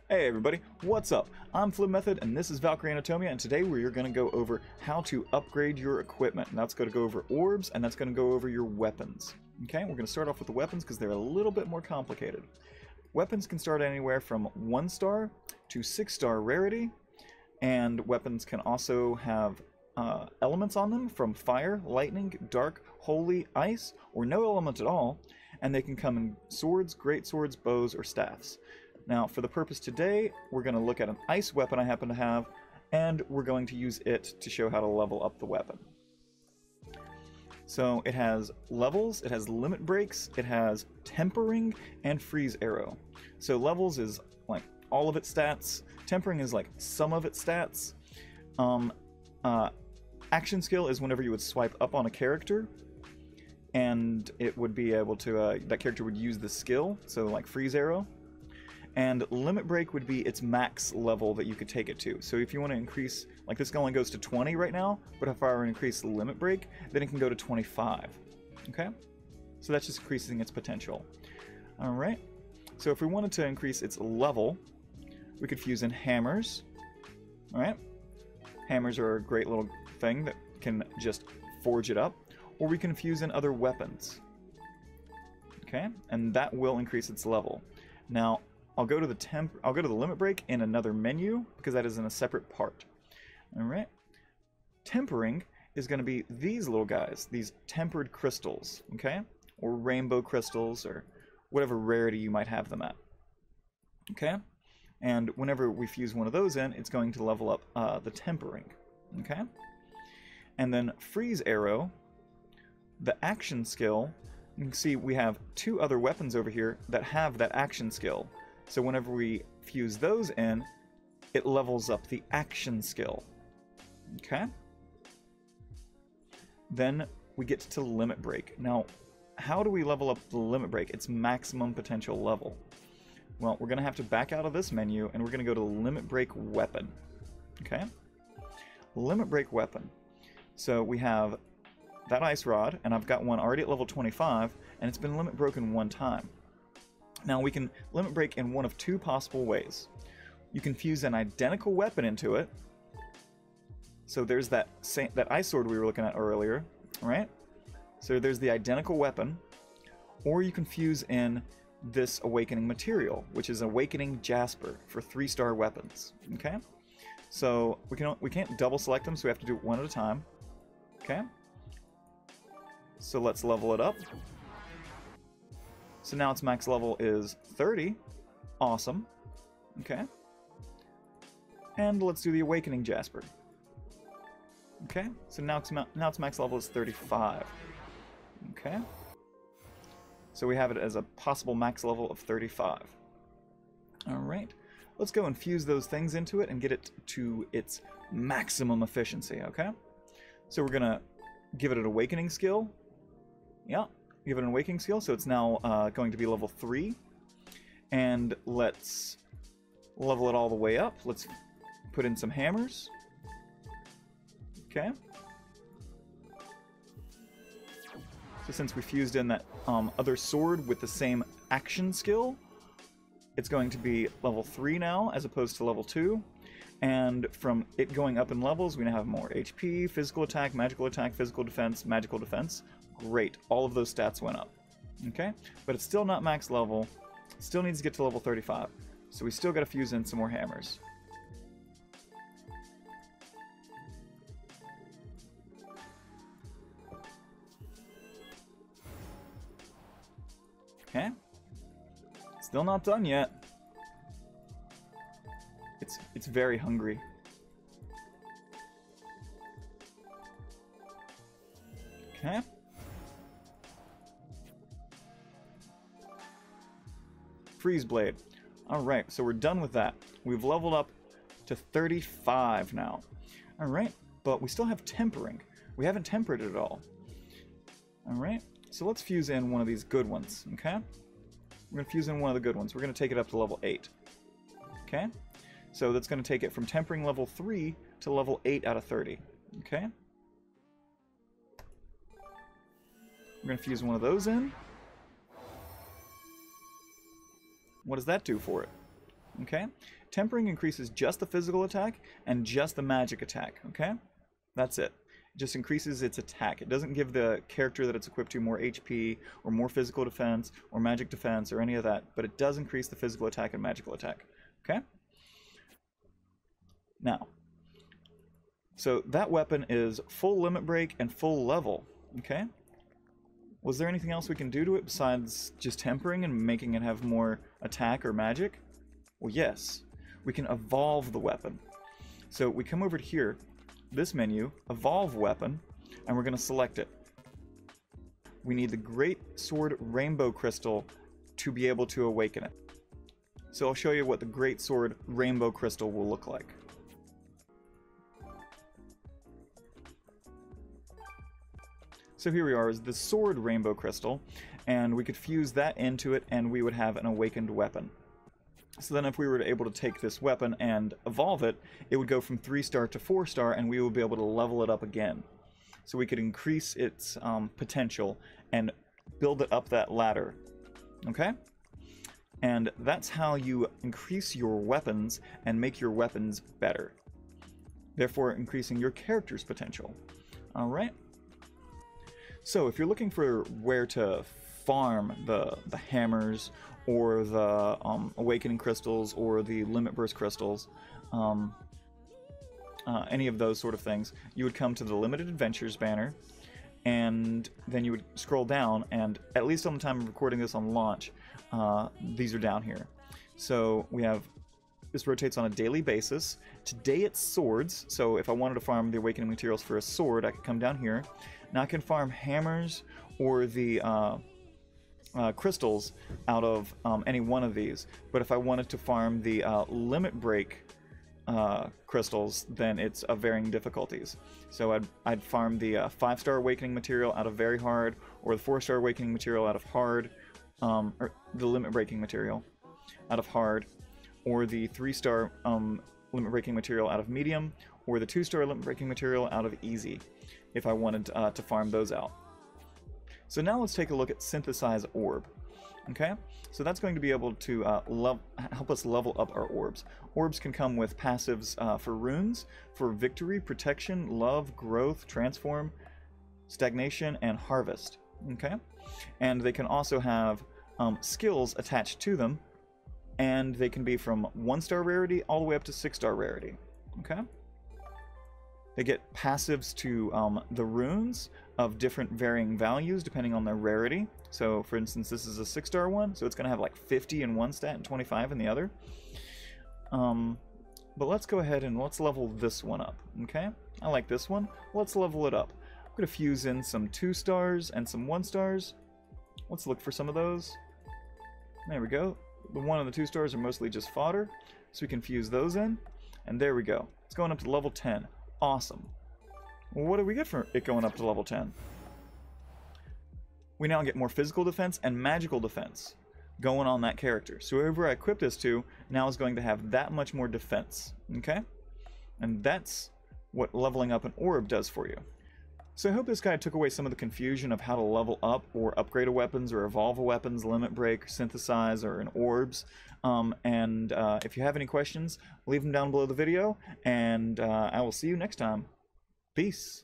Hey everybody, what's up? I'm Flip Method and this is Valkyrie Anatomia, and today we're going to go over how to upgrade your equipment. And that's going to go over orbs and that's going to go over your weapons. Okay, we're going to start off with the weapons because they're a little bit more complicated. Weapons can start anywhere from 1 star to 6-star rarity, and weapons can also have elements on them from fire, lightning, dark, holy, ice, or no element at all, and they can come in swords, great swords, bows, or staffs. Now, for the purpose today, we're going to look at an ice weapon I happen to have, and we're going to use it to show how to level up the weapon. So it has levels, it has limit breaks, it has tempering, and freeze arrow. So levels is like all of its stats, tempering is like some of its stats. Action skill is whenever you would swipe up on a character, and it would be able to, that character would use the skill, so like freeze arrow. And limit break would be its max level that you could take it to. So if you want to increase, like this only goes to 20 right now, but if I were to increase the limit break, then it can go to 25. Okay? So that's just increasing its potential. Alright. So if we wanted to increase its level, we could fuse in hammers. Alright? Hammers are a great little thing that can just forge it up. Or we can fuse in other weapons. Okay? And that will increase its level. Now, I'll go to the limit break in another menu because that is in a separate part. All right. Tempering is going to be these little guys, these tempered crystals, okay? Or rainbow crystals or whatever rarity you might have them at. Okay? And whenever we fuse one of those in, it's going to level up the tempering. Okay? And then freeze arrow, the action skill, you can see we have 2 other weapons over here that have that action skill. So whenever we fuse those in, it levels up the action skill. Okay? Then we get to limit break. Now, how do we level up the limit break? It's maximum potential level. Well, we're going to have to back out of this menu, and we're going to go to limit break weapon. Okay? Limit break weapon. So we have that ice rod, and I've got one already at level 25, and it's been limit broken 1 time. Now we can limit break in one of 2 possible ways. You can fuse an identical weapon into it. So there's that ice sword we were looking at earlier, right? So there's the identical weapon. Or you can fuse in this awakening material, which is awakening jasper for 3-star weapons. Okay? So we can't double select them, so we have to do it one at a time. Okay? So let's level it up. So now its max level is 30. Awesome. Okay. And let's do the Awakening Jasper. Okay. So now its max level is 35. Okay. So we have it as a possible max level of 35. Alright. Let's go and fuse those things into it and get it to its maximum efficiency, okay? So we're going to give it an Awakening skill. Yeah. Give it an awakening skill, so it's now going to be level 3. And let's level it all the way up. Let's put in some hammers. Okay. So since we fused in that other sword with the same action skill, it's going to be level 3 now, as opposed to level 2. And from it going up in levels, we now have more HP, physical attack, physical defense, magical defense. Great, all of those stats went up. Okay, but it's still not max level. Still needs to get to level 35. So we still got to fuse in some more hammers. Okay, still not done yet. It's very hungry. Okay. Freeze Blade. Alright, so we're done with that. We've leveled up to 35 now. Alright, but we still have tempering. We haven't tempered it at all. Alright, so let's fuse in one of these good ones, okay? We're going to fuse in one of the good ones. We're going to take it up to level 8. Okay? So that's going to take it from tempering level 3 to level 8 out of 30. Okay? We're going to fuse one of those in. What does that do for it? Okay? Tempering increases just the physical attack and just the magic attack. Okay? That's it. It just increases its attack. It doesn't give the character that it's equipped to more HP or more physical defense or magic defense or any of that, but it does increase the physical attack and magical attack. Okay? Now, so that weapon is full limit break and full level. Okay? Was there anything else we can do to it besides just tempering and making it have more attack or magic? Well, yes. We can evolve the weapon. So we come over to here, this menu, Evolve Weapon, and we're going to select it. We need the Great Sword Rainbow Crystal to be able to awaken it. So I'll show you what the Great Sword Rainbow Crystal will look like. So here we are is the Sword Rainbow Crystal, and we could fuse that into it and we would have an awakened weapon. So then if we were able to take this weapon and evolve it, it would go from 3-star to 4-star and we would be able to level it up again. So we could increase its potential and build it up that ladder. Okay? And that's how you increase your weapons and make your weapons better. Therefore increasing your character's potential. Alright? So if you're looking for where to farm the hammers or the awakening crystals or the limit burst crystals, any of those sort of things, you would come to the limited adventures banner, and then you would scroll down, and at least on the time of recording this on launch, these are down here. So we have, this rotates on a daily basis. Today it's swords, so if I wanted to farm the awakening materials for a sword, I could come down here. Now I can farm hammers or the crystals out of any one of these, but if I wanted to farm the limit break crystals, then it's of varying difficulties. So I'd farm the 5-star awakening material out of very hard, or the 4-star awakening material out of hard, or the limit breaking material out of hard, or the 3-star limit breaking material out of medium, or the 2-star limit breaking material out of easy, if I wanted to farm those out. So now let's take a look at Synthesized Orb. Okay, so that's going to be able to help us level up our orbs. Orbs can come with passives for runes, for victory, protection, love, growth, transform, stagnation, and harvest. Okay, and they can also have skills attached to them, and they can be from 1-star rarity all the way up to 6-star rarity. Okay. They get passives to the runes of different varying values depending on their rarity. So for instance, this is a 6-star one, so it's going to have like 50 in one stat and 25 in the other. But let's go ahead and let's level this one up, okay? I like this one. Let's level it up. I'm going to fuse in some 2-stars and some 1-stars. Let's look for some of those. There we go. The 1 and the 2-stars are mostly just fodder, so we can fuse those in. And there we go. It's going up to level 10. Awesome. Well, what do we get for it going up to level 10? We now get more physical defense and magical defense going on that character. So whoever I equip this to now is going to have that much more defense. Okay? And that's what leveling up an orb does for you. So I hope this guide took away some of the confusion of how to level up or upgrade a weapons or evolve a weapons, limit break, synthesize, or in orbs. If you have any questions, leave them down below the video, and I will see you next time. Peace.